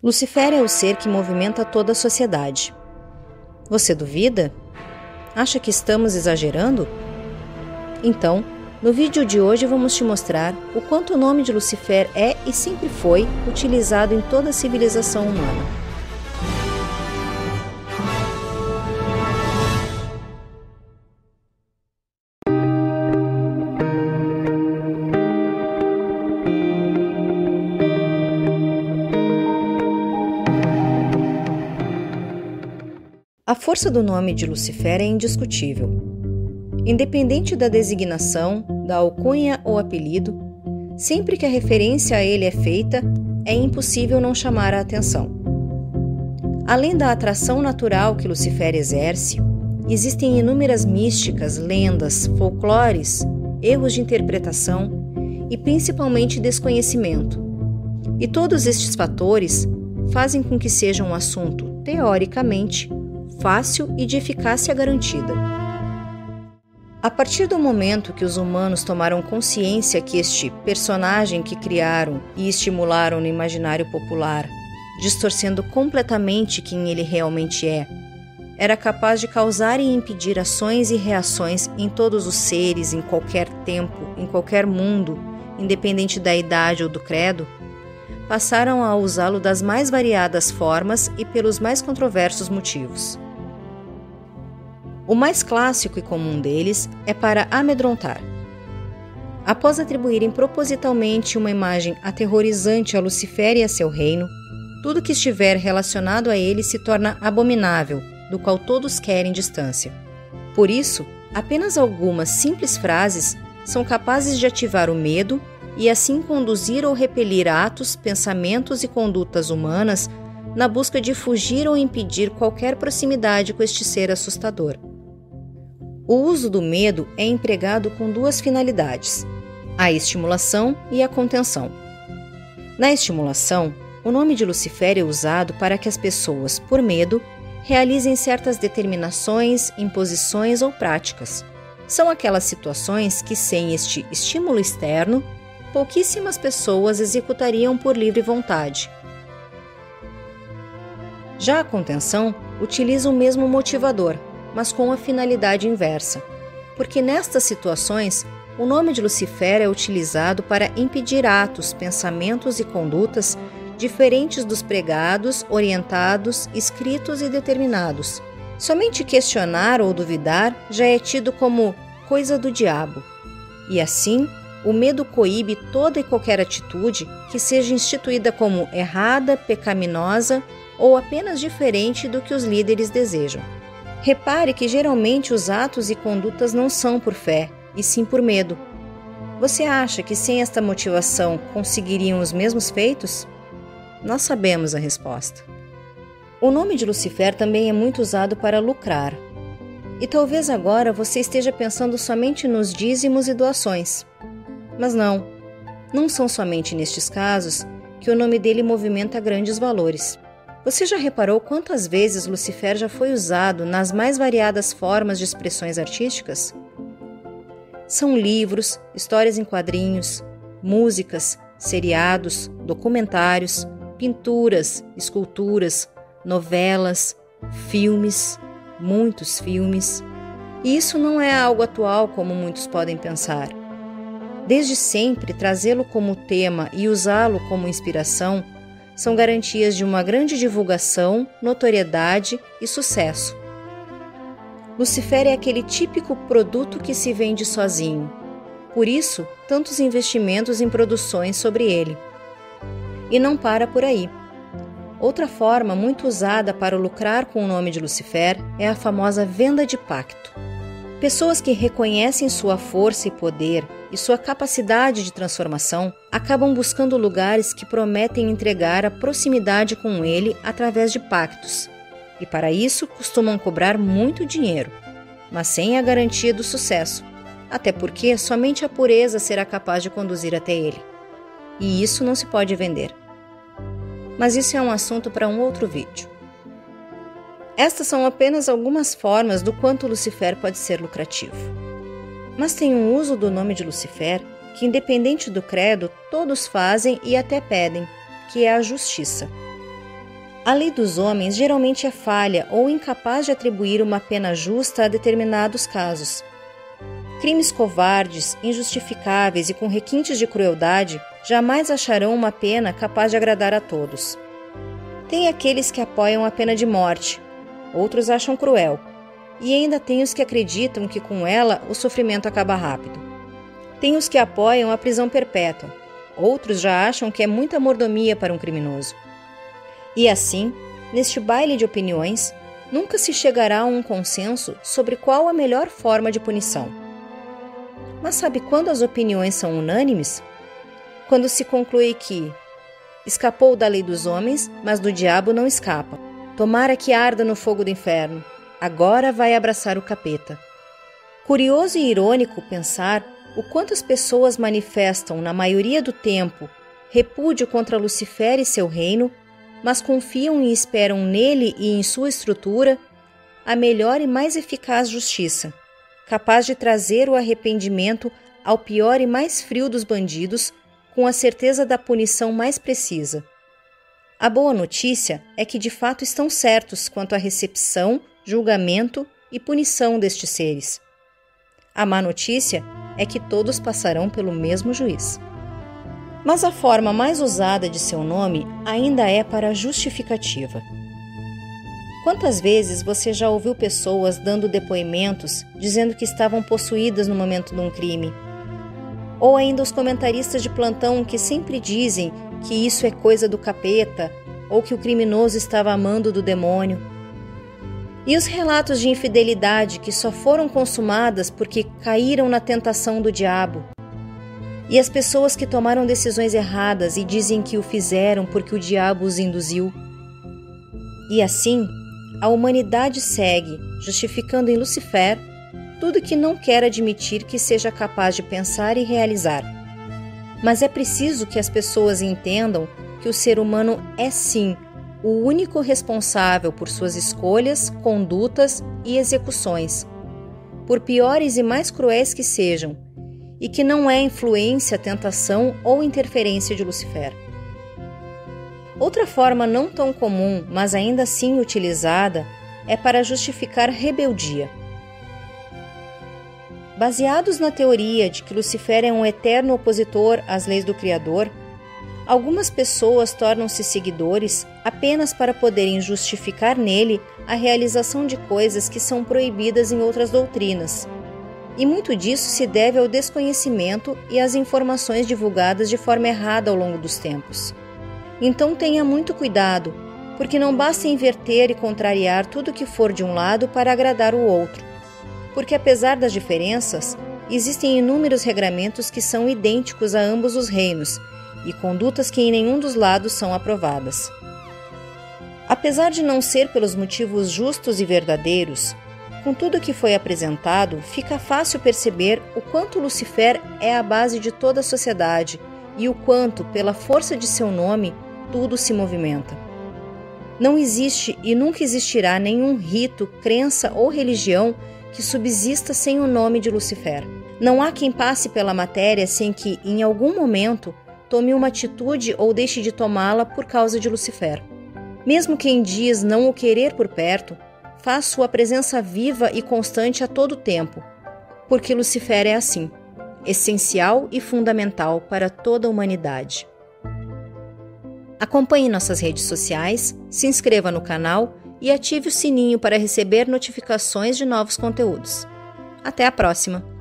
Lucifer é o ser que movimenta toda a sociedade. Você duvida? Acha que estamos exagerando? Então, no vídeo de hoje vamos te mostrar o quanto o nome de Lucifer é e sempre foi utilizado em toda a civilização humana. A força do nome de Lucifer é indiscutível. Independente da designação, da alcunha ou apelido, sempre que a referência a ele é feita, é impossível não chamar a atenção. Além da atração natural que Lucifer exerce, existem inúmeras místicas, lendas, folclores, erros de interpretação e principalmente desconhecimento. E todos estes fatores fazem com que seja um assunto, teoricamente, fácil e de eficácia garantida. A partir do momento que os humanos tomaram consciência que este personagem que criaram e estimularam no imaginário popular, distorcendo completamente quem ele realmente é, era capaz de causar e impedir ações e reações em todos os seres, em qualquer tempo, em qualquer mundo, independente da idade ou do credo, passaram a usá-lo das mais variadas formas e pelos mais controversos motivos. O mais clássico e comum deles é para amedrontar. Após atribuírem propositalmente uma imagem aterrorizante a Lucifer e a seu reino, tudo que estiver relacionado a ele se torna abominável, do qual todos querem distância. Por isso, apenas algumas simples frases são capazes de ativar o medo e assim conduzir ou repelir atos, pensamentos e condutas humanas na busca de fugir ou impedir qualquer proximidade com este ser assustador. O uso do medo é empregado com duas finalidades: a estimulação e a contenção. Na estimulação, o nome de Lucifer é usado para que as pessoas, por medo, realizem certas determinações, imposições ou práticas. São aquelas situações que, sem este estímulo externo, pouquíssimas pessoas executariam por livre vontade. Já a contenção utiliza o mesmo motivador, mas com a finalidade inversa, porque nestas situações o nome de Lucifer é utilizado para impedir atos, pensamentos e condutas diferentes dos pregados, orientados, escritos e determinados. Somente questionar ou duvidar já é tido como coisa do diabo, e assim o medo coíbe toda e qualquer atitude que seja instituída como errada, pecaminosa ou apenas diferente do que os líderes desejam. Repare que geralmente os atos e condutas não são por fé, e sim por medo. Você acha que sem esta motivação conseguiriam os mesmos feitos? Nós sabemos a resposta. O nome de Lucifer também é muito usado para lucrar. E talvez agora você esteja pensando somente nos dízimos e doações. Mas não são somente nestes casos que o nome dele movimenta grandes valores. Você já reparou quantas vezes Lucifer já foi usado nas mais variadas formas de expressões artísticas? São livros, histórias em quadrinhos, músicas, seriados, documentários, pinturas, esculturas, novelas, filmes, muitos filmes. E isso não é algo atual como muitos podem pensar. Desde sempre, trazê-lo como tema e usá-lo como inspiração são garantias de uma grande divulgação, notoriedade e sucesso. Lucifer é aquele típico produto que se vende sozinho. Por isso, tantos investimentos em produções sobre ele. E não para por aí. Outra forma muito usada para lucrar com o nome de Lucifer é a famosa venda de pacto. Pessoas que reconhecem sua força e poder e sua capacidade de transformação acabam buscando lugares que prometem entregar a proximidade com ele através de pactos, e para isso costumam cobrar muito dinheiro, mas sem a garantia do sucesso, até porque somente a pureza será capaz de conduzir até ele. E isso não se pode vender. Mas isso é um assunto para um outro vídeo. Estas são apenas algumas formas do quanto Lucifer pode ser lucrativo. Mas tem um uso do nome de Lucifer que, independente do credo, todos fazem e até pedem, que é a justiça. A lei dos homens geralmente é falha ou incapaz de atribuir uma pena justa a determinados casos. Crimes covardes, injustificáveis e com requintes de crueldade jamais acharão uma pena capaz de agradar a todos. Tem aqueles que apoiam a pena de morte, outros acham cruel, e ainda tem os que acreditam que com ela o sofrimento acaba rápido. Tem os que apoiam a prisão perpétua, outros já acham que é muita mordomia para um criminoso. E assim, neste baile de opiniões, nunca se chegará a um consenso sobre qual a melhor forma de punição. Mas sabe quando as opiniões são unânimes? Quando se conclui que escapou da lei dos homens, mas do diabo não escapa. Tomara que arda no fogo do inferno. Agora vai abraçar o capeta. Curioso e irônico pensar o quanto as pessoas manifestam, na maioria do tempo, repúdio contra Lucifer e seu reino, mas confiam e esperam nele e em sua estrutura a melhor e mais eficaz justiça, capaz de trazer o arrependimento ao pior e mais frio dos bandidos, com a certeza da punição mais precisa. A boa notícia é que de fato estão certos quanto à recepção, julgamento e punição destes seres. A má notícia é que todos passarão pelo mesmo juiz. Mas a forma mais usada de seu nome ainda é para justificativa. Quantas vezes você já ouviu pessoas dando depoimentos dizendo que estavam possuídas no momento de um crime? Ou ainda os comentaristas de plantão que sempre dizem que isso é coisa do capeta ou que o criminoso estava amando do demônio. E os relatos de infidelidade que só foram consumadas porque caíram na tentação do diabo. E as pessoas que tomaram decisões erradas e dizem que o fizeram porque o diabo os induziu. E assim, a humanidade segue, justificando em Lucifer tudo que não quer admitir que seja capaz de pensar e realizar. Mas é preciso que as pessoas entendam que o ser humano é sim o único responsável por suas escolhas, condutas e execuções, por piores e mais cruéis que sejam, e que não é influência, tentação ou interferência de Lucifer. Outra forma não tão comum, mas ainda assim utilizada, é para justificar rebeldia. Baseados na teoria de que Lucifer é um eterno opositor às leis do Criador, algumas pessoas tornam-se seguidores apenas para poderem justificar nele a realização de coisas que são proibidas em outras doutrinas. E muito disso se deve ao desconhecimento e às informações divulgadas de forma errada ao longo dos tempos. Então tenha muito cuidado, porque não basta inverter e contrariar tudo que for de um lado para agradar o outro. Porque apesar das diferenças, existem inúmeros regramentos que são idênticos a ambos os reinos e condutas que em nenhum dos lados são aprovadas. Apesar de não ser pelos motivos justos e verdadeiros, com tudo que foi apresentado, fica fácil perceber o quanto Lucifer é a base de toda a sociedade e o quanto, pela força de seu nome, tudo se movimenta. Não existe e nunca existirá nenhum rito, crença ou religião que subsista sem o nome de Lucifer. Não há quem passe pela matéria sem que, em algum momento, tome uma atitude ou deixe de tomá-la por causa de Lucifer. Mesmo quem diz não o querer por perto, faz sua presença viva e constante a todo tempo, porque Lucifer é assim, essencial e fundamental para toda a humanidade. Acompanhe nossas redes sociais, se inscreva no canal e ative o sininho para receber notificações de novos conteúdos. Até a próxima!